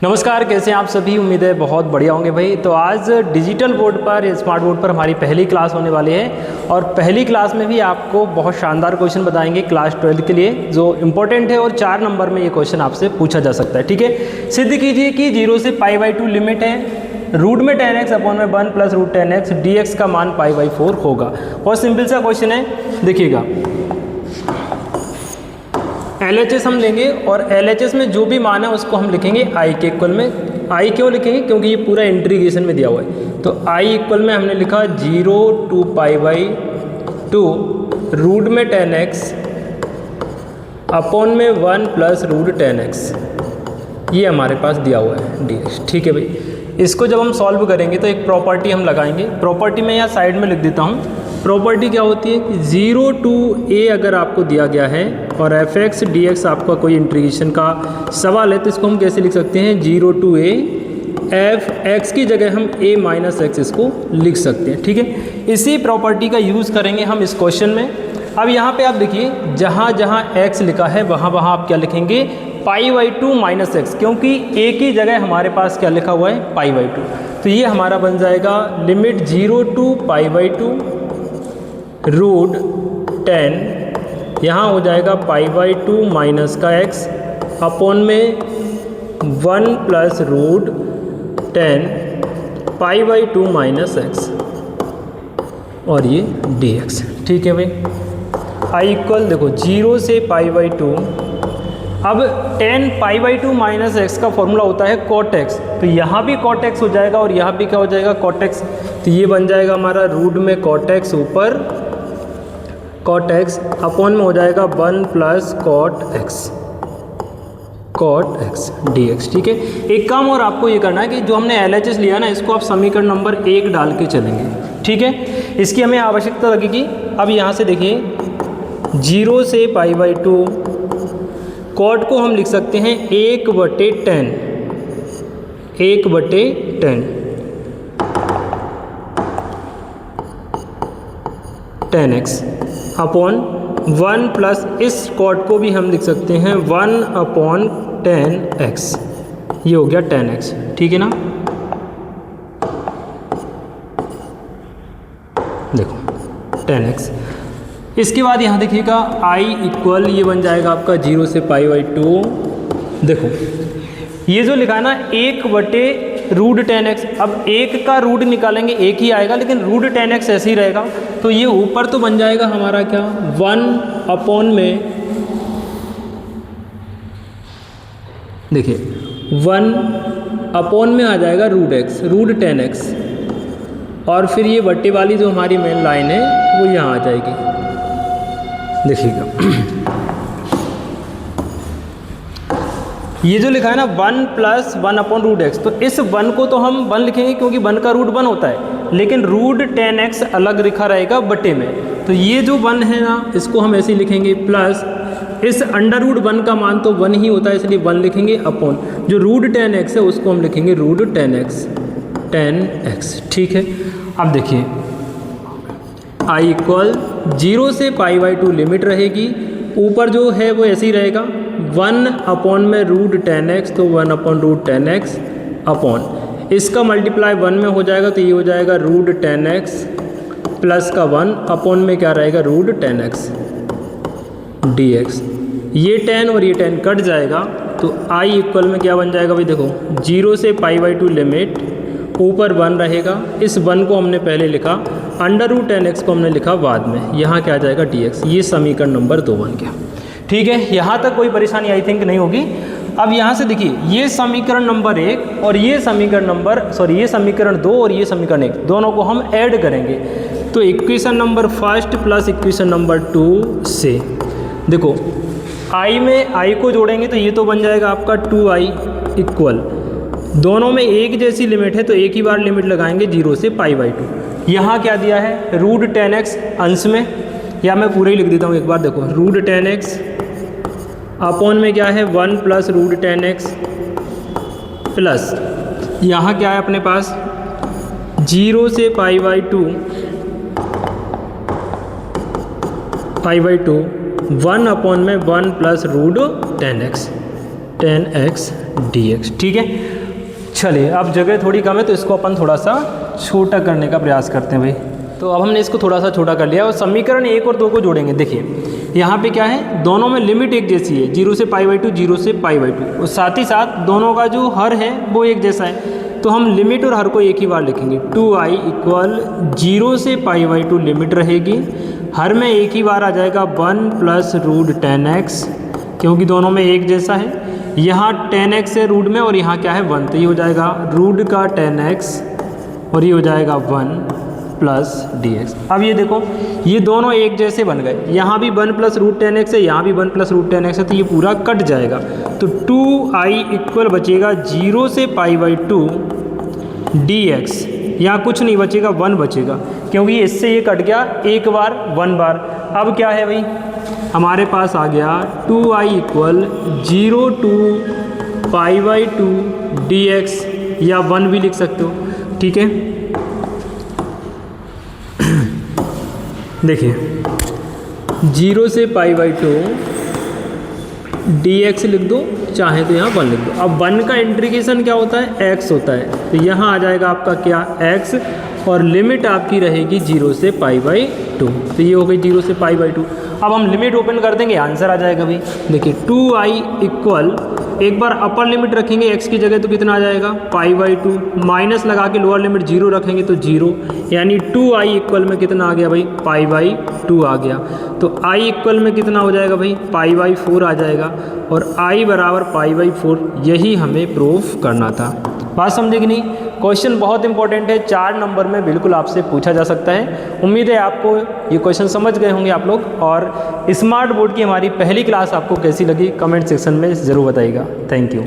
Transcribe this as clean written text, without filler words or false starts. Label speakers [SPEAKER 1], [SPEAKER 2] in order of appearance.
[SPEAKER 1] नमस्कार, कैसे हैं आप सभी। उम्मीद है बहुत बढ़िया होंगे भाई। तो आज डिजिटल बोर्ड पर, स्मार्ट बोर्ड पर हमारी पहली क्लास होने वाली है और पहली क्लास में भी आपको बहुत शानदार क्वेश्चन बताएंगे क्लास 12 के लिए जो इम्पोर्टेंट है और 4 नंबर में ये क्वेश्चन आपसे पूछा जा सकता है। ठीक है, सिद्ध कीजिए कि 0 से π/2 लिमिट है, रूट में 10x अपॉन में 1 प्लस रूट 10x dx का मान π/4 होगा। बहुत सिंपल सा क्वेश्चन है, देखिएगा। LHS हम लेंगे और LHS में जो भी मान है उसको हम लिखेंगे I के इक्वल में। I क्यों लिखेंगे? क्योंकि ये पूरा इंटीग्रेशन में दिया हुआ है। तो I इक्वल में हमने लिखा 0 to π/2 रूट में 10x अपॉन में 1 प्लस रूट 10x, ये हमारे पास दिया हुआ है dx। ठीक है भाई, इसको जब हम सॉल्व करेंगे तो एक प्रॉपर्टी हम लगाएंगे। प्रॉपर्टी में यहाँ साइड में लिख देता हूँ। प्रॉपर्टी क्या होती है कि 0 to a अगर आपको दिया गया है और fx dx आपका कोई इंटीग्रेशन का सवाल है तो इसको हम कैसे लिख सकते हैं? 0 to a f(x) की जगह हम a माइनस x इसको लिख सकते हैं। ठीक है, इसी प्रॉपर्टी का यूज़ करेंगे हम इस क्वेश्चन में। अब यहाँ पे आप देखिए, जहाँ जहाँ x लिखा है वहाँ वहाँ आप क्या लिखेंगे? π/2 माइनस x, क्योंकि a की जगह हमारे पास क्या लिखा हुआ है? π/2। तो ये हमारा बन जाएगा लिमिट 0 to π/2 रूट 10, यहाँ हो जाएगा π/2 माइनस का x अपॉन में 1 प्लस रूट 10 π/2 माइनस x और ये dx। ठीक है भाई, I इक्वल देखो 0 से π/2। अब 10 π/2 माइनस x का फॉर्मूला होता है cot x, तो यहाँ भी cot x हो जाएगा और यहाँ भी क्या हो जाएगा? cot x। तो ये बन जाएगा हमारा रूट में cot x ऊपर cot x अपॉन में हो जाएगा 1 प्लस cot x dx। ठीक है, एक काम और आपको ये करना है कि जो हमने LHS लिया ना, इसको आप समीकरण नंबर 1 डाल के चलेंगे। ठीक है, इसकी हमें आवश्यकता लगेगी। अब यहाँ से देखिए, 0 से π/2 cot को हम लिख सकते हैं 1/10 10x अपॉन 1 प्लस इस cot को भी हम लिख सकते हैं 1/10x, ये हो गया 10x। ठीक है ना, देखो 10x। इसके बाद यहाँ देखिएगा I इक्वल ये बन जाएगा आपका 0 से π/2। देखो ये जो लिखा है ना 1/√10x, अब 1 का रूट निकालेंगे 1 ही आएगा, लेकिन रूट 10x ऐसे ही रहेगा। तो ये ऊपर तो बन जाएगा हमारा क्या? 1 अपॉन में, देखिए 1 अपॉन में आ जाएगा रूट 10x और फिर ये बट्टे वाली जो हमारी मेन लाइन है वो यहाँ आ जाएगी। देखिएगा ये जो लिखा है ना 1 प्लस 1/√x, तो इस 1 को तो हम 1 लिखेंगे क्योंकि 1 का रूट 1 होता है, लेकिन रूट 10x अलग लिखा रहेगा बटे में। तो ये जो 1 है ना, इसको हम ऐसे ही लिखेंगे प्लस इस √1 का मान तो 1 ही होता है, इसलिए 1 लिखेंगे अपॉन जो रूट 10x है उसको हम लिखेंगे रूट 10x। ठीक है, अब देखिए I इक्वल 0 से π/2 लिमिट रहेगी, ऊपर जो है वो ऐसे ही रहेगा 1 अपॉन में रूट 10x, तो 1/√10x अपॉन इसका मल्टीप्लाई 1 में हो जाएगा, तो ये हो जाएगा रूट 10x प्लस का 1 अपॉन में क्या रहेगा? Root 10x dx। ये 10 और ये 10 कट जाएगा, तो I इक्वल में क्या बन जाएगा भाई? देखो 0 से π/2 लिमिट, ऊपर 1 रहेगा, इस 1 को हमने पहले लिखा, √10x को हमने लिखा बाद में, यहाँ क्या आ जाएगा? dx। ये समीकरण नंबर 2 बन गया। ठीक है, यहाँ तक कोई परेशानी आई थिंक नहीं होगी। अब यहाँ से देखिए, ये समीकरण नंबर 1 और ये समीकरण 2 और ये समीकरण 1, दोनों को हम ऐड करेंगे। तो equation number 1 plus equation number 2 से देखो I में I को जोड़ेंगे तो ये तो बन जाएगा आपका 2I इक्वल, दोनों में एक जैसी लिमिट है तो एक ही बार लिमिट लगाएंगे 0 से π/2। यहाँ क्या दिया है? रूट 10x अंश में, या मैं पूरा ही लिख देता हूँ एक बार। देखो रूट 10x अपॉन में क्या है? 1 प्लस रूट 10x प्लस यहाँ क्या है अपने पास? 0 से π/2 1 अपॉन में 1 plus root 10x। 10x dx। ठीक है, चलिए अब जगह थोड़ी कम है तो इसको अपन थोड़ा सा छोटा करने का प्रयास करते हैं भाई। तो अब हमने इसको थोड़ा सा छोटा कर लिया और समीकरण 1 और 2 को जोड़ेंगे। देखिए यहाँ पे क्या है, दोनों में लिमिट एक जैसी है, 0 से π/2, 0 से π/2, और साथ ही साथ दोनों का जो हर है वो एक जैसा है। तो हम लिमिट और हर को एक ही बार लिखेंगे। 2i इक्वल 0 से π/2 लिमिट रहेगी, हर में एक ही बार आ जाएगा 1 प्लस रूट 10x, क्योंकि दोनों में एक जैसा है। यहाँ 10x है रूट में और यहाँ क्या है 1, तो ये हो जाएगा रूट का 10x और ये हो जाएगा 1 प्लस dx। अब ये देखो ये दोनों एक जैसे बन गए, यहाँ भी 1 प्लस रूट 10x है, यहाँ भी 1 प्लस रूट 10x है, तो ये पूरा कट जाएगा। तो 2i इक्वल बचेगा 0 से π/2 dx, यहाँ कुछ नहीं बचेगा 1 बचेगा, क्योंकि इससे ये कट गया एक बार 1 बार। अब क्या है भाई, हमारे पास आ गया 2i इक्वल 0 to π/2 dx, या 1 भी लिख सकते हो। ठीक है, देखिए 0 से π/2 dx लिख दो, चाहे तो यहाँ 1 लिख दो। अब 1 का इंटीग्रेशन क्या होता है, x होता है, तो यहाँ आ जाएगा आपका क्या x, और लिमिट आपकी रहेगी 0 से π/2, तो ये हो गई 0 से π/2। अब हम लिमिट ओपन कर देंगे, आंसर आ जाएगा भाई। देखिए 2i इक्वल, एक बार अपर लिमिट रखेंगे x की जगह तो कितना आ जाएगा π/2, माइनस लगा के लोअर लिमिट 0 रखेंगे तो 0, यानी 2i इक्वल में कितना आ गया भाई π/2 आ गया। तो i इक्वल में कितना हो जाएगा भाई π/4 आ जाएगा, और i बराबर π/4, यही हमें प्रूफ करना था। बात समझे कि नहीं? क्वेश्चन बहुत इंपॉर्टेंट है, 4 नंबर में बिल्कुल आपसे पूछा जा सकता है। उम्मीद है आपको ये क्वेश्चन समझ गए होंगे आप लोग, और स्मार्ट बोर्ड की हमारी पहली क्लास आपको कैसी लगी कमेंट सेक्शन में ज़रूर बताइएगा। Thank you.